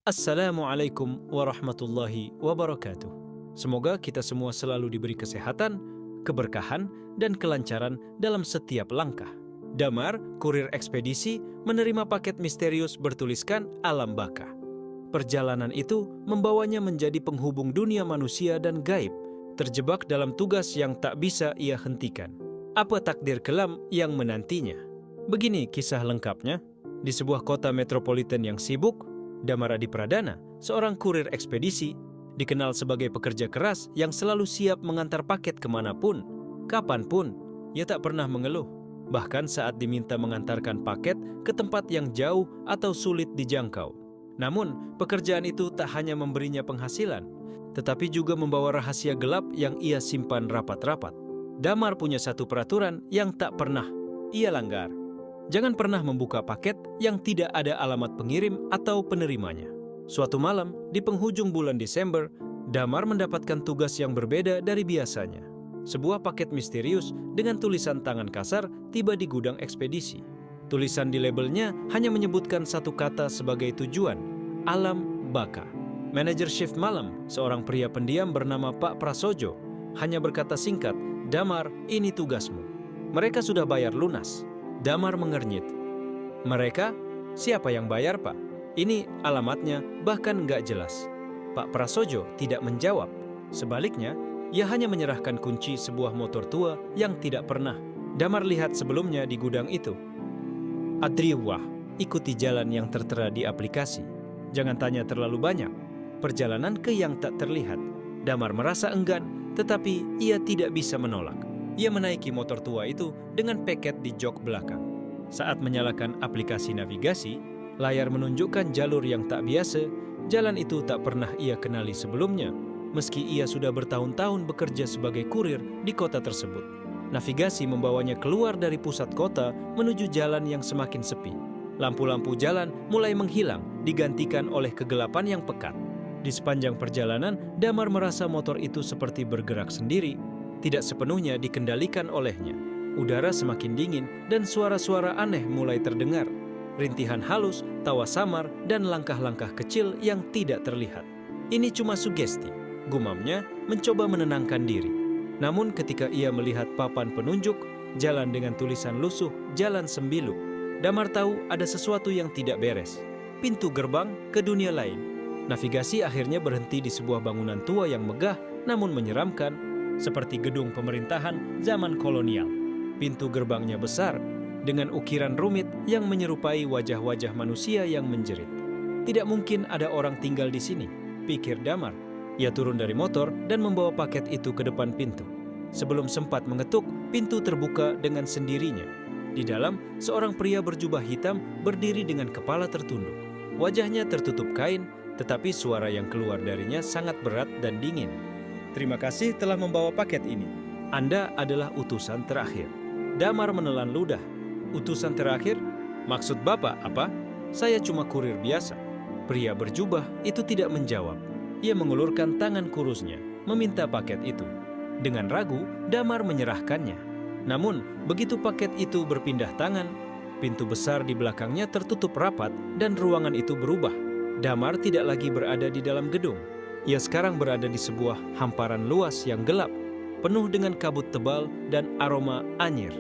Assalamualaikum warahmatullahi wabarakatuh. Semoga kita semua selalu diberi kesehatan, keberkahan, dan kelancaran dalam setiap langkah. Damar, kurir ekspedisi, menerima paket misterius bertuliskan Alam Baka. Perjalanan itu membawanya menjadi penghubung dunia manusia dan gaib, terjebak dalam tugas yang tak bisa ia hentikan. Apa takdir kelam yang menantinya? Begini kisah lengkapnya. Di sebuah kota metropolitan yang sibuk, Damar Adipradana, seorang kurir ekspedisi, dikenal sebagai pekerja keras yang selalu siap mengantar paket kemanapun, kapanpun. Ia tak pernah mengeluh, bahkan saat diminta mengantarkan paket ke tempat yang jauh atau sulit dijangkau. Namun, pekerjaan itu tak hanya memberinya penghasilan, tetapi juga membawa rahasia gelap yang ia simpan rapat-rapat. Damar punya satu peraturan yang tak pernah ia langgar. Jangan pernah membuka paket yang tidak ada alamat pengirim atau penerimanya. Suatu malam, di penghujung bulan Desember, Damar mendapatkan tugas yang berbeda dari biasanya. Sebuah paket misterius dengan tulisan tangan kasar tiba di gudang ekspedisi. Tulisan di labelnya hanya menyebutkan satu kata sebagai tujuan, Alam Baka. Manajer shift malam, seorang pria pendiam bernama Pak Prasojo, hanya berkata singkat, "Damar, ini tugasmu." Mereka sudah bayar lunas. Damar mengernyit. Mereka? Siapa yang bayar, Pak? Ini alamatnya bahkan nggak jelas. Pak Prasojo tidak menjawab. Sebaliknya, ia hanya menyerahkan kunci sebuah motor tua yang tidak pernah Damar lihat sebelumnya di gudang itu. Adriwah, ikuti jalan yang tertera di aplikasi. Jangan tanya terlalu banyak. Perjalanan ke yang tak terlihat. Damar merasa enggan, tetapi ia tidak bisa menolak. Ia menaiki motor tua itu dengan peket di jok belakang. Saat menyalakan aplikasi navigasi, layar menunjukkan jalur yang tak biasa. Jalan itu tak pernah ia kenali sebelumnya, meski ia sudah bertahun-tahun bekerja sebagai kurir di kota tersebut. Navigasi membawanya keluar dari pusat kota menuju jalan yang semakin sepi. Lampu-lampu jalan mulai menghilang, digantikan oleh kegelapan yang pekat. Di sepanjang perjalanan, Damar merasa motor itu seperti bergerak sendiri, tidak sepenuhnya dikendalikan olehnya. Udara semakin dingin dan suara-suara aneh mulai terdengar. Rintihan halus, tawa samar, dan langkah-langkah kecil yang tidak terlihat. Ini cuma sugesti, gumamnya mencoba menenangkan diri. Namun ketika ia melihat papan penunjuk, jalan dengan tulisan lusuh, Jalan Sembilu, Damar tahu ada sesuatu yang tidak beres. Pintu gerbang ke dunia lain. Navigasi akhirnya berhenti di sebuah bangunan tua yang megah namun menyeramkan, seperti gedung pemerintahan zaman kolonial. Pintu gerbangnya besar, dengan ukiran rumit yang menyerupai wajah-wajah manusia yang menjerit. Tidak mungkin ada orang tinggal di sini, pikir Damar. Ia turun dari motor dan membawa paket itu ke depan pintu. Sebelum sempat mengetuk, pintu terbuka dengan sendirinya. Di dalam, seorang pria berjubah hitam berdiri dengan kepala tertunduk. Wajahnya tertutup kain, tetapi suara yang keluar darinya sangat berat dan dingin. "Terima kasih telah membawa paket ini. Anda adalah utusan terakhir." Damar menelan ludah. "Utusan terakhir? Maksud Bapak apa? Saya cuma kurir biasa." Pria berjubah itu tidak menjawab. Ia mengulurkan tangan kurusnya, meminta paket itu. Dengan ragu, Damar menyerahkannya. Namun, begitu paket itu berpindah tangan, pintu besar di belakangnya tertutup rapat dan ruangan itu berubah. Damar tidak lagi berada di dalam gedung. Ia sekarang berada di sebuah hamparan luas yang gelap, penuh dengan kabut tebal dan aroma anyir.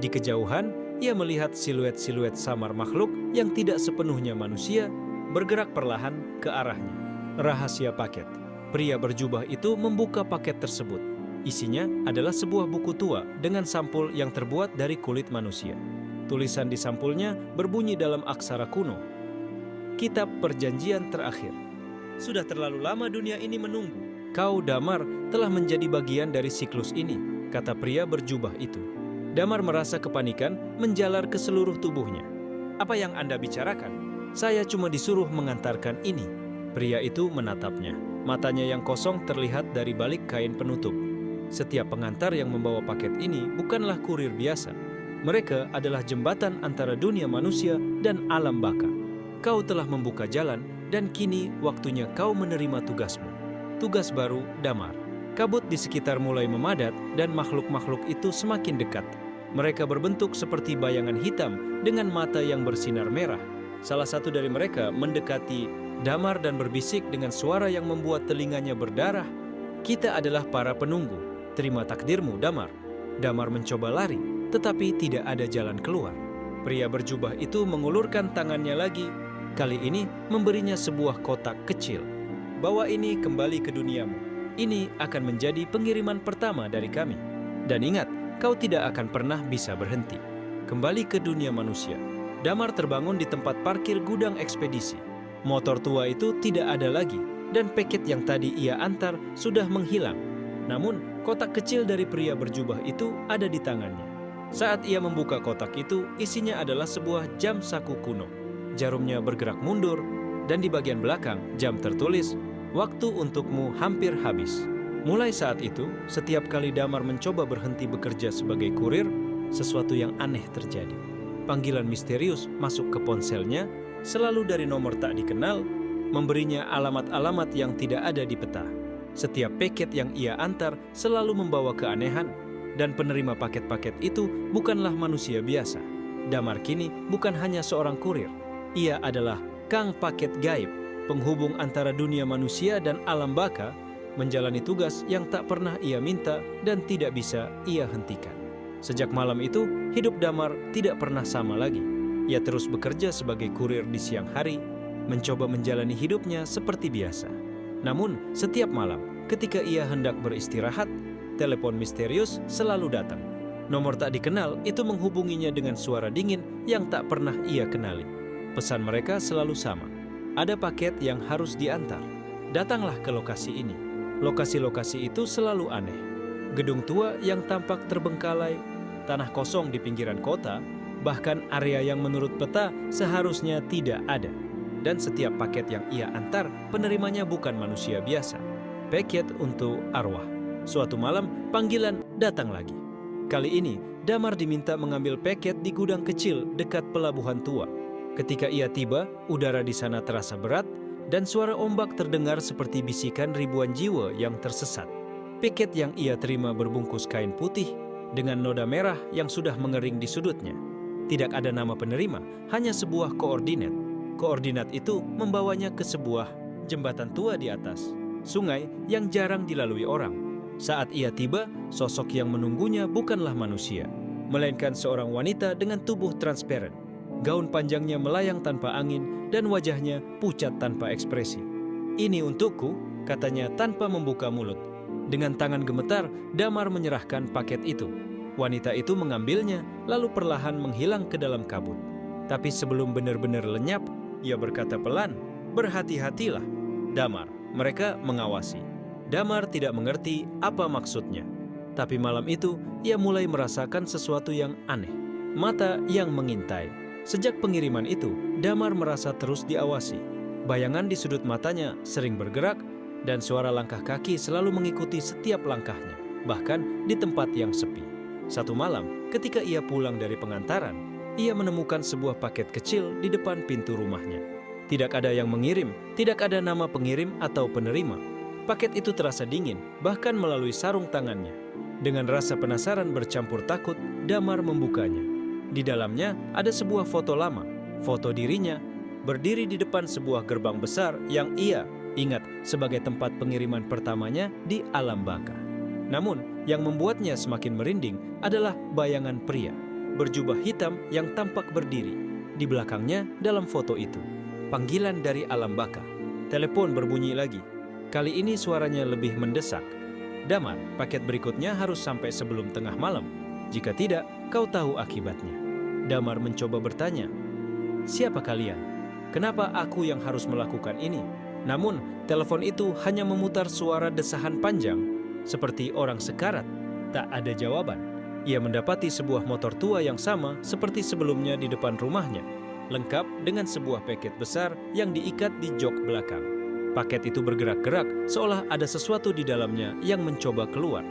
Di kejauhan, ia melihat siluet-siluet samar makhluk yang tidak sepenuhnya manusia bergerak perlahan ke arahnya. Rahasia paket. Pria berjubah itu membuka paket tersebut. Isinya adalah sebuah buku tua dengan sampul yang terbuat dari kulit manusia. Tulisan di sampulnya berbunyi dalam aksara kuno. Kitab Perjanjian Terakhir. "Sudah terlalu lama dunia ini menunggu. Kau, Damar, telah menjadi bagian dari siklus ini," kata pria berjubah itu. Damar merasa kepanikan menjalar ke seluruh tubuhnya. "Apa yang Anda bicarakan? Saya cuma disuruh mengantarkan ini." Pria itu menatapnya. Matanya yang kosong terlihat dari balik kain penutup. Setiap pengantar yang membawa paket ini bukanlah kurir biasa. Mereka adalah jembatan antara dunia manusia dan alam baka. Kau telah membuka jalan, dan kini waktunya kau menerima tugasmu. Tugas baru, Damar. Kabut di sekitar mulai memadat dan makhluk-makhluk itu semakin dekat. Mereka berbentuk seperti bayangan hitam dengan mata yang bersinar merah. Salah satu dari mereka mendekati Damar dan berbisik dengan suara yang membuat telinganya berdarah, "Kita adalah para penunggu. Terima takdirmu, Damar." Damar mencoba lari, tetapi tidak ada jalan keluar. Pria berjubah itu mengulurkan tangannya lagi, kali ini memberinya sebuah kotak kecil. "Bawa ini kembali ke duniamu. Ini akan menjadi pengiriman pertama dari kami. Dan ingat, kau tidak akan pernah bisa berhenti." Kembali ke dunia manusia, Damar terbangun di tempat parkir gudang ekspedisi. Motor tua itu tidak ada lagi, dan paket yang tadi ia antar sudah menghilang. Namun, kotak kecil dari pria berjubah itu ada di tangannya. Saat ia membuka kotak itu, isinya adalah sebuah jam saku kuno. Jarumnya bergerak mundur, dan di bagian belakang jam tertulis, "Waktu untukmu hampir habis." Mulai saat itu, setiap kali Damar mencoba berhenti bekerja sebagai kurir, sesuatu yang aneh terjadi. Panggilan misterius masuk ke ponselnya, selalu dari nomor tak dikenal, memberinya alamat-alamat yang tidak ada di peta. Setiap paket yang ia antar selalu membawa keanehan, dan penerima paket-paket itu bukanlah manusia biasa. Damar kini bukan hanya seorang kurir, ia adalah Kang Paket Gaib, penghubung antara dunia manusia dan alam baka, menjalani tugas yang tak pernah ia minta dan tidak bisa ia hentikan. Sejak malam itu, hidup Damar tidak pernah sama lagi. Ia terus bekerja sebagai kurir di siang hari, mencoba menjalani hidupnya seperti biasa. Namun, setiap malam, ketika ia hendak beristirahat, telepon misterius selalu datang. Nomor tak dikenal itu menghubunginya dengan suara dingin yang tak pernah ia kenali. Pesan mereka selalu sama. Ada paket yang harus diantar. Datanglah ke lokasi ini. Lokasi-lokasi itu selalu aneh. Gedung tua yang tampak terbengkalai, tanah kosong di pinggiran kota, bahkan area yang menurut peta seharusnya tidak ada. Dan setiap paket yang ia antar, penerimanya bukan manusia biasa. Paket untuk arwah. Suatu malam, panggilan datang lagi. Kali ini, Damar diminta mengambil paket di gudang kecil dekat pelabuhan tua. Ketika ia tiba, udara di sana terasa berat, dan suara ombak terdengar seperti bisikan ribuan jiwa yang tersesat. Paket yang ia terima berbungkus kain putih, dengan noda merah yang sudah mengering di sudutnya. Tidak ada nama penerima, hanya sebuah koordinat. Koordinat itu membawanya ke sebuah jembatan tua di atas sungai yang jarang dilalui orang. Saat ia tiba, sosok yang menunggunya bukanlah manusia, melainkan seorang wanita dengan tubuh transparan. Gaun panjangnya melayang tanpa angin dan wajahnya pucat tanpa ekspresi. "Ini untukku," katanya tanpa membuka mulut. Dengan tangan gemetar, Damar menyerahkan paket itu. Wanita itu mengambilnya, lalu perlahan menghilang ke dalam kabut. Tapi sebelum benar-benar lenyap, ia berkata pelan, "Berhati-hatilah, Damar." Mereka mengawasi. Damar tidak mengerti apa maksudnya. Tapi malam itu, ia mulai merasakan sesuatu yang aneh. Mata yang mengintai. Sejak pengiriman itu, Damar merasa terus diawasi. Bayangan di sudut matanya sering bergerak, dan suara langkah kaki selalu mengikuti setiap langkahnya, bahkan di tempat yang sepi. Satu malam, ketika ia pulang dari pengantaran, ia menemukan sebuah paket kecil di depan pintu rumahnya. Tidak ada yang mengirim, tidak ada nama pengirim atau penerima. Paket itu terasa dingin, bahkan melalui sarung tangannya. Dengan rasa penasaran bercampur takut, Damar membukanya. Di dalamnya ada sebuah foto lama, foto dirinya, berdiri di depan sebuah gerbang besar yang ia ingat sebagai tempat pengiriman pertamanya di alam baka. Namun, yang membuatnya semakin merinding adalah bayangan pria berjubah hitam yang tampak berdiri di belakangnya dalam foto itu. Panggilan dari alam baka. Telepon berbunyi lagi. Kali ini suaranya lebih mendesak. "Damar, paket berikutnya harus sampai sebelum tengah malam. Jika tidak, kau tahu akibatnya." Damar mencoba bertanya, "Siapa kalian? Kenapa aku yang harus melakukan ini?" Namun, telepon itu hanya memutar suara desahan panjang, seperti orang sekarat. Tak ada jawaban. Ia mendapati sebuah motor tua yang sama seperti sebelumnya di depan rumahnya, lengkap dengan sebuah paket besar yang diikat di jok belakang. Paket itu bergerak-gerak seolah ada sesuatu di dalamnya yang mencoba keluar.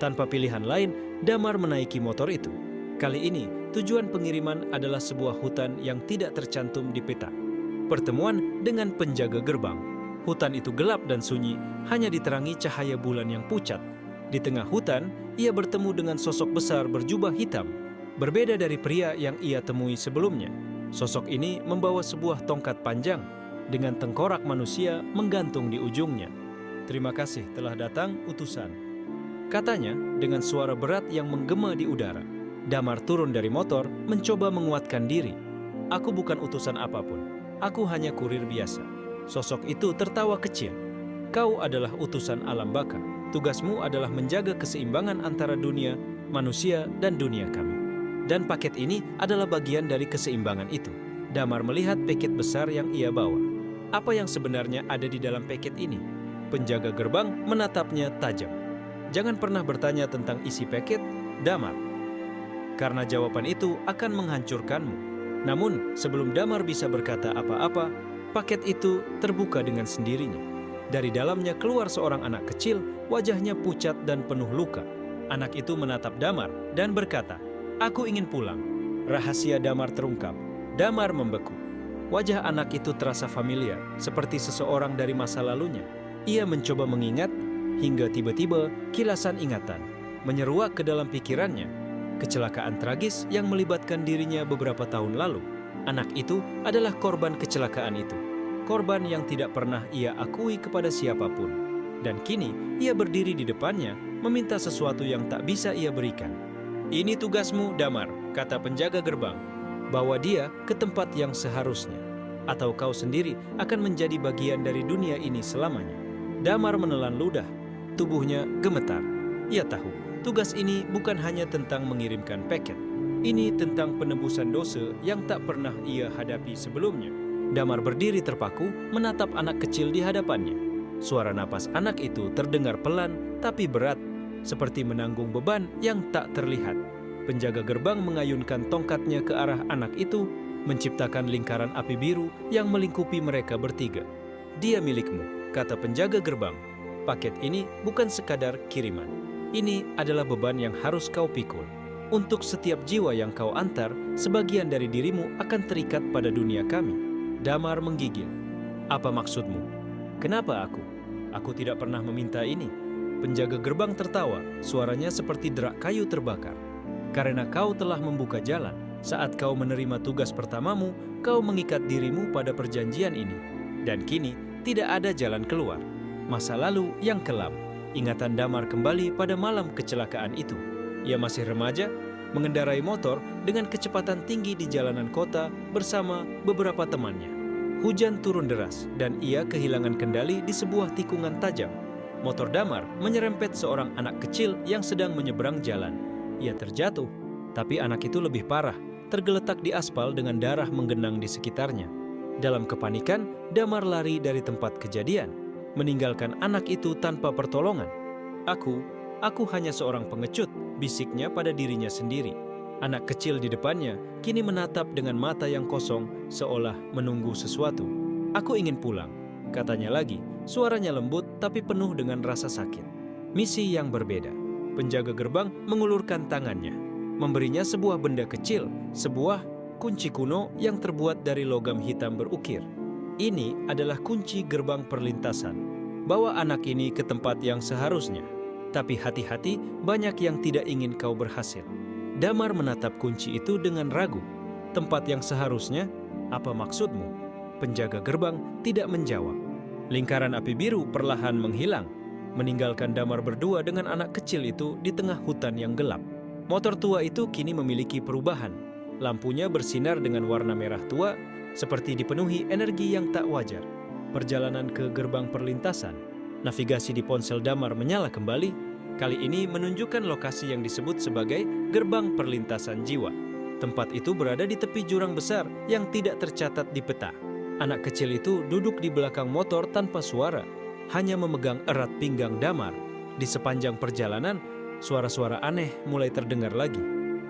Tanpa pilihan lain, Damar menaiki motor itu. Kali ini, tujuan pengiriman adalah sebuah hutan yang tidak tercantum di peta. Pertemuan dengan penjaga gerbang. Hutan itu gelap dan sunyi, hanya diterangi cahaya bulan yang pucat. Di tengah hutan, ia bertemu dengan sosok besar berjubah hitam. Berbeda dari pria yang ia temui sebelumnya. Sosok ini membawa sebuah tongkat panjang. dengan tengkorak manusia menggantung di ujungnya. "Terima kasih telah datang, utusan," katanya dengan suara berat yang menggema di udara. Damar turun dari motor, mencoba menguatkan diri. "Aku bukan utusan apapun. Aku hanya kurir biasa." Sosok itu tertawa kecil. "Kau adalah utusan alam baka. Tugasmu adalah menjaga keseimbangan antara dunia, manusia, dan dunia kami. Dan paket ini adalah bagian dari keseimbangan itu." Damar melihat paket besar yang ia bawa. Apa yang sebenarnya ada di dalam paket ini? Penjaga gerbang menatapnya tajam. "Jangan pernah bertanya tentang isi paket, Damar, karena jawaban itu akan menghancurkanmu." Namun, sebelum Damar bisa berkata apa-apa, paket itu terbuka dengan sendirinya. Dari dalamnya keluar seorang anak kecil, wajahnya pucat dan penuh luka. Anak itu menatap Damar dan berkata, "Aku ingin pulang." Rahasia Damar terungkap. Damar membeku. Wajah anak itu terasa familiar, seperti seseorang dari masa lalunya. Ia mencoba mengingat, hingga tiba-tiba kilasan ingatan menyeruak ke dalam pikirannya. Kecelakaan tragis yang melibatkan dirinya beberapa tahun lalu. Anak itu adalah korban kecelakaan itu. Korban yang tidak pernah ia akui kepada siapapun. Dan kini ia berdiri di depannya, meminta sesuatu yang tak bisa ia berikan. "Ini tugasmu, Damar," kata penjaga gerbang. "Bawa dia ke tempat yang seharusnya, atau kau sendiri akan menjadi bagian dari dunia ini selamanya." Damar menelan ludah. Tubuhnya gemetar. Ia tahu, tugas ini bukan hanya tentang mengirimkan paket. Ini tentang penebusan dosa yang tak pernah ia hadapi sebelumnya. Damar berdiri terpaku, menatap anak kecil di hadapannya. Suara napas anak itu terdengar pelan tapi berat, seperti menanggung beban yang tak terlihat. Penjaga gerbang mengayunkan tongkatnya ke arah anak itu, menciptakan lingkaran api biru yang melingkupi mereka bertiga. "Dia milikmu," kata penjaga gerbang. "Paket ini bukan sekadar kiriman. Ini adalah beban yang harus kau pikul. Untuk setiap jiwa yang kau antar, sebagian dari dirimu akan terikat pada dunia kami." Damar menggigil. "Apa maksudmu? Kenapa aku? Aku tidak pernah meminta ini." Penjaga gerbang tertawa, suaranya seperti derak kayu terbakar. "Karena kau telah membuka jalan. Saat kau menerima tugas pertamamu, kau mengikat dirimu pada perjanjian ini. Dan kini tidak ada jalan keluar. Masa lalu yang kelam." Ingatan Damar kembali pada malam kecelakaan itu. Ia masih remaja, mengendarai motor dengan kecepatan tinggi di jalanan kota bersama beberapa temannya. Hujan turun deras dan ia kehilangan kendali di sebuah tikungan tajam. Motor Damar menyerempet seorang anak kecil yang sedang menyeberang jalan. Ia terjatuh, tapi anak itu lebih parah, tergeletak di aspal dengan darah menggenang di sekitarnya. Dalam kepanikan, Damar lari dari tempat kejadian, meninggalkan anak itu tanpa pertolongan. Aku hanya seorang pengecut," bisiknya pada dirinya sendiri. Anak kecil di depannya kini menatap dengan mata yang kosong, seolah menunggu sesuatu. "Aku ingin pulang," katanya lagi. Suaranya lembut tapi penuh dengan rasa sakit. Misi yang berbeda. Penjaga gerbang mengulurkan tangannya, memberinya sebuah benda kecil, sebuah kunci kuno yang terbuat dari logam hitam berukir. "Ini adalah kunci gerbang perlintasan. Bawa anak ini ke tempat yang seharusnya. Tapi hati-hati, banyak yang tidak ingin kau berhasil." Damar menatap kunci itu dengan ragu. "Tempat yang seharusnya? Apa maksudmu?" Penjaga gerbang tidak menjawab. Lingkaran api biru perlahan menghilang, meninggalkan Damar berdua dengan anak kecil itu di tengah hutan yang gelap. Motor tua itu kini memiliki perubahan. Lampunya bersinar dengan warna merah tua, seperti dipenuhi energi yang tak wajar. Perjalanan ke gerbang perlintasan. Navigasi di ponsel Damar menyala kembali. Kali ini menunjukkan lokasi yang disebut sebagai gerbang perlintasan jiwa. Tempat itu berada di tepi jurang besar yang tidak tercatat di peta. Anak kecil itu duduk di belakang motor tanpa suara, hanya memegang erat pinggang Damar. Di sepanjang perjalanan, suara-suara aneh mulai terdengar lagi.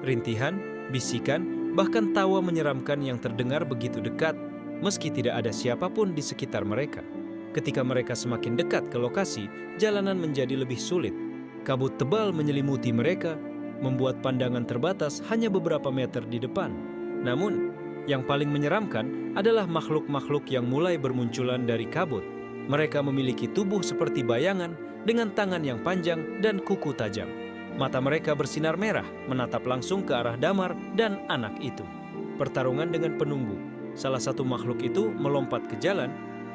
Rintihan, bisikan, bahkan tawa menyeramkan yang terdengar begitu dekat, meski tidak ada siapapun di sekitar mereka. Ketika mereka semakin dekat ke lokasi, jalanan menjadi lebih sulit. Kabut tebal menyelimuti mereka, membuat pandangan terbatas hanya beberapa meter di depan. Namun, yang paling menyeramkan adalah makhluk-makhluk yang mulai bermunculan dari kabut. Mereka memiliki tubuh seperti bayangan dengan tangan yang panjang dan kuku tajam. Mata mereka bersinar merah, menatap langsung ke arah Damar dan anak itu. Pertarungan dengan penunggu. Salah satu makhluk itu melompat ke jalan,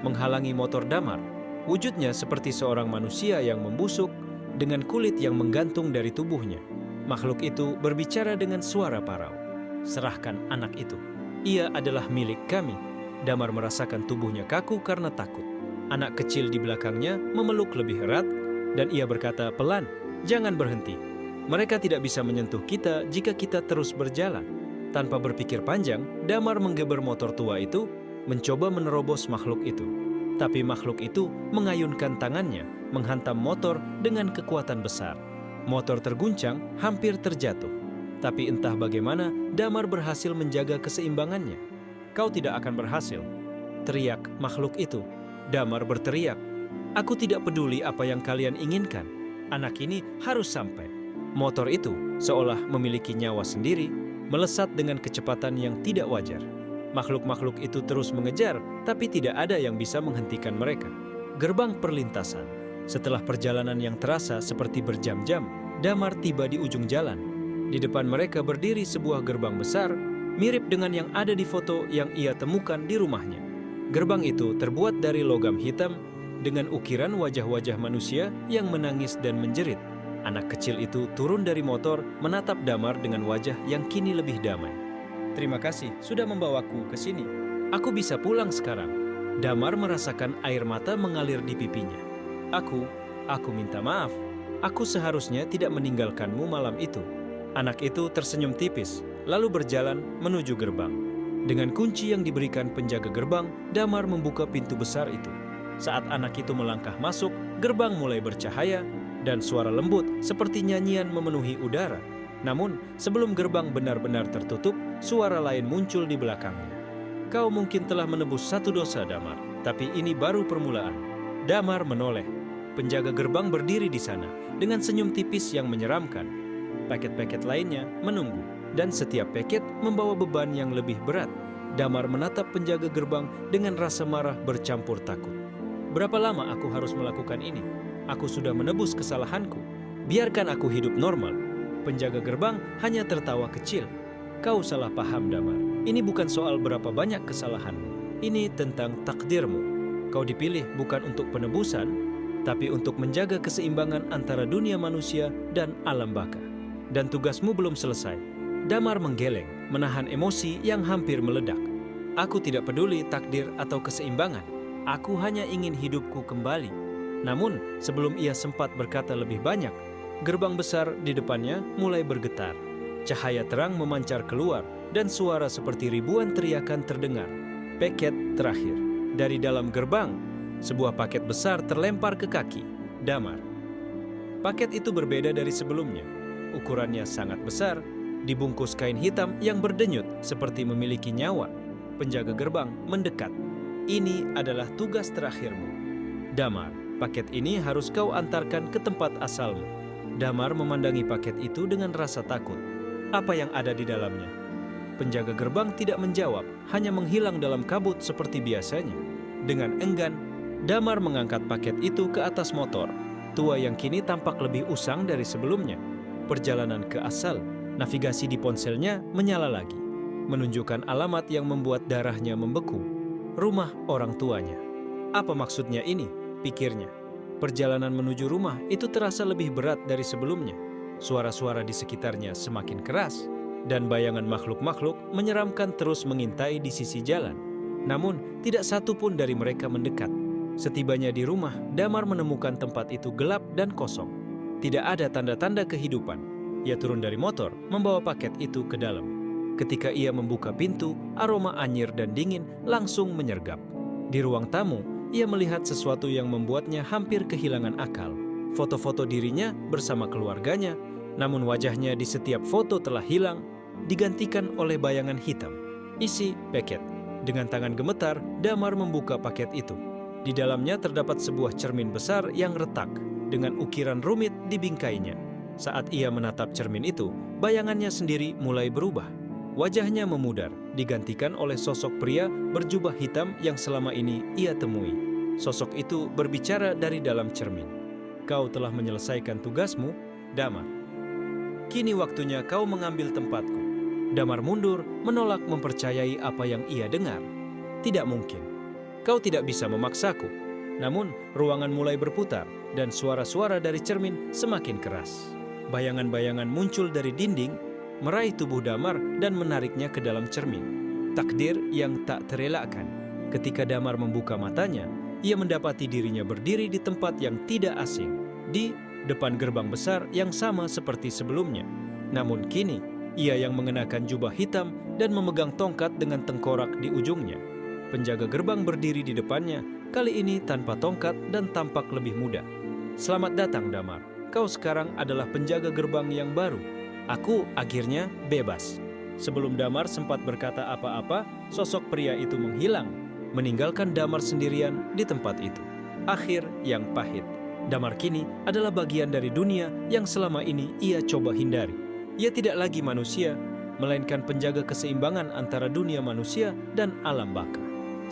menghalangi motor Damar. Wujudnya seperti seorang manusia yang membusuk dengan kulit yang menggantung dari tubuhnya. Makhluk itu berbicara dengan suara parau. "Serahkan anak itu. Ia adalah milik kami." Damar merasakan tubuhnya kaku karena takut. Anak kecil di belakangnya memeluk lebih erat dan ia berkata pelan, "Jangan berhenti. Mereka tidak bisa menyentuh kita jika kita terus berjalan." Tanpa berpikir panjang, Damar menggeber motor tua itu, mencoba menerobos makhluk itu. Tapi makhluk itu mengayunkan tangannya, menghantam motor dengan kekuatan besar. Motor terguncang, hampir terjatuh. Tapi entah bagaimana, Damar berhasil menjaga keseimbangannya. "Kau tidak akan berhasil," teriak makhluk itu. Damar berteriak, "Aku tidak peduli apa yang kalian inginkan. Anak ini harus sampai." Motor itu seolah memiliki nyawa sendiri, melesat dengan kecepatan yang tidak wajar. Makhluk-makhluk itu terus mengejar, tapi tidak ada yang bisa menghentikan mereka. Gerbang perlintasan. Setelah perjalanan yang terasa seperti berjam-jam, Damar tiba di ujung jalan. Di depan mereka berdiri sebuah gerbang besar, mirip dengan yang ada di foto yang ia temukan di rumahnya. Gerbang itu terbuat dari logam hitam dengan ukiran wajah-wajah manusia yang menangis dan menjerit. Anak kecil itu turun dari motor, menatap Damar dengan wajah yang kini lebih damai. "Terima kasih sudah membawaku ke sini. Aku bisa pulang sekarang." Damar merasakan air mata mengalir di pipinya. Aku minta maaf. Aku seharusnya tidak meninggalkanmu malam itu." Anak itu tersenyum tipis, lalu berjalan menuju gerbang. Dengan kunci yang diberikan penjaga gerbang, Damar membuka pintu besar itu. Saat anak itu melangkah masuk, gerbang mulai bercahaya, dan suara lembut seperti nyanyian memenuhi udara. Namun, sebelum gerbang benar-benar tertutup, suara lain muncul di belakangnya. "Kau mungkin telah menebus satu dosa, Damar, tapi ini baru permulaan." Damar menoleh. Penjaga gerbang berdiri di sana dengan senyum tipis yang menyeramkan. Paket-paket lainnya menunggu, dan setiap paket membawa beban yang lebih berat. Damar menatap penjaga gerbang dengan rasa marah bercampur takut. "Berapa lama aku harus melakukan ini? Aku sudah menebus kesalahanku. Biarkan aku hidup normal." Penjaga gerbang hanya tertawa kecil. "Kau salah paham, Damar. Ini bukan soal berapa banyak kesalahanmu. Ini tentang takdirmu. Kau dipilih bukan untuk penebusan, tapi untuk menjaga keseimbangan antara dunia manusia dan alam baka. Dan tugasmu belum selesai." Damar menggeleng, menahan emosi yang hampir meledak. "Aku tidak peduli takdir atau keseimbangan. Aku hanya ingin hidupku kembali." Namun, sebelum ia sempat berkata lebih banyak, gerbang besar di depannya mulai bergetar. Cahaya terang memancar keluar, dan suara seperti ribuan teriakan terdengar. Paket terakhir. Dari dalam gerbang, sebuah paket besar terlempar ke kaki Damar. Paket itu berbeda dari sebelumnya. Ukurannya sangat besar, dibungkus kain hitam yang berdenyut seperti memiliki nyawa. Penjaga gerbang mendekat. "Ini adalah tugas terakhirmu, Damar. Paket ini harus kau antarkan ke tempat asalmu." Damar memandangi paket itu dengan rasa takut. Apa yang ada di dalamnya? Penjaga gerbang tidak menjawab, hanya menghilang dalam kabut seperti biasanya. Dengan enggan, Damar mengangkat paket itu ke atas motor tua yang kini tampak lebih usang dari sebelumnya. Perjalanan ke asal, navigasi di ponselnya menyala lagi, menunjukkan alamat yang membuat darahnya membeku. Rumah orang tuanya. Apa maksudnya ini? Pikirnya. Perjalanan menuju rumah itu terasa lebih berat dari sebelumnya. Suara-suara di sekitarnya semakin keras, dan bayangan makhluk-makhluk menyeramkan terus mengintai di sisi jalan. Namun, tidak satu pun dari mereka mendekat. Setibanya di rumah, Damar menemukan tempat itu gelap dan kosong. Tidak ada tanda-tanda kehidupan. Ia turun dari motor, membawa paket itu ke dalam. Ketika ia membuka pintu, aroma anyir dan dingin langsung menyergap. Di ruang tamu, ia melihat sesuatu yang membuatnya hampir kehilangan akal. Foto-foto dirinya bersama keluarganya, namun wajahnya di setiap foto telah hilang, digantikan oleh bayangan hitam. Isi paket. Dengan tangan gemetar, Damar membuka paket itu. Di dalamnya terdapat sebuah cermin besar yang retak, dengan ukiran rumit di bingkainya. Saat ia menatap cermin itu, bayangannya sendiri mulai berubah. Wajahnya memudar, digantikan oleh sosok pria berjubah hitam yang selama ini ia temui. Sosok itu berbicara dari dalam cermin. "Kau telah menyelesaikan tugasmu, Damar. Kini waktunya kau mengambil tempatku." Damar mundur, menolak mempercayai apa yang ia dengar. Tidak mungkin. Kau tidak bisa memaksaku. Namun, ruangan mulai berputar dan suara-suara dari cermin semakin keras. Bayangan-bayangan muncul dari dinding, meraih tubuh Damar dan menariknya ke dalam cermin. Takdir yang tak terelakkan. Ketika Damar membuka matanya, ia mendapati dirinya berdiri di tempat yang tidak asing, di depan gerbang besar yang sama seperti sebelumnya. Namun kini, ia yang mengenakan jubah hitam dan memegang tongkat dengan tengkorak di ujungnya. Penjaga gerbang berdiri di depannya, kali ini tanpa tongkat dan tampak lebih muda. Selamat datang, Damar. Kau sekarang adalah penjaga gerbang yang baru. Aku akhirnya bebas. Sebelum Damar sempat berkata apa-apa, sosok pria itu menghilang, meninggalkan Damar sendirian di tempat itu. Akhir yang pahit. Damar kini adalah bagian dari dunia yang selama ini ia coba hindari. Ia tidak lagi manusia, melainkan penjaga keseimbangan antara dunia manusia dan alam baka.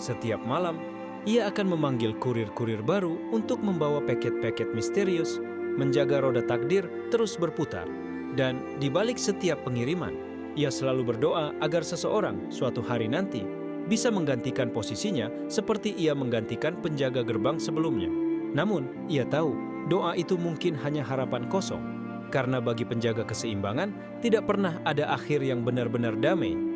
Setiap malam, ia akan memanggil kurir-kurir baru untuk membawa paket-paket misterius, menjaga roda takdir terus berputar. Dan di balik setiap pengiriman, ia selalu berdoa agar seseorang suatu hari nanti bisa menggantikan posisinya seperti ia menggantikan penjaga gerbang sebelumnya. Namun, ia tahu doa itu mungkin hanya harapan kosong, karena bagi penjaga keseimbangan tidak pernah ada akhir yang benar-benar damai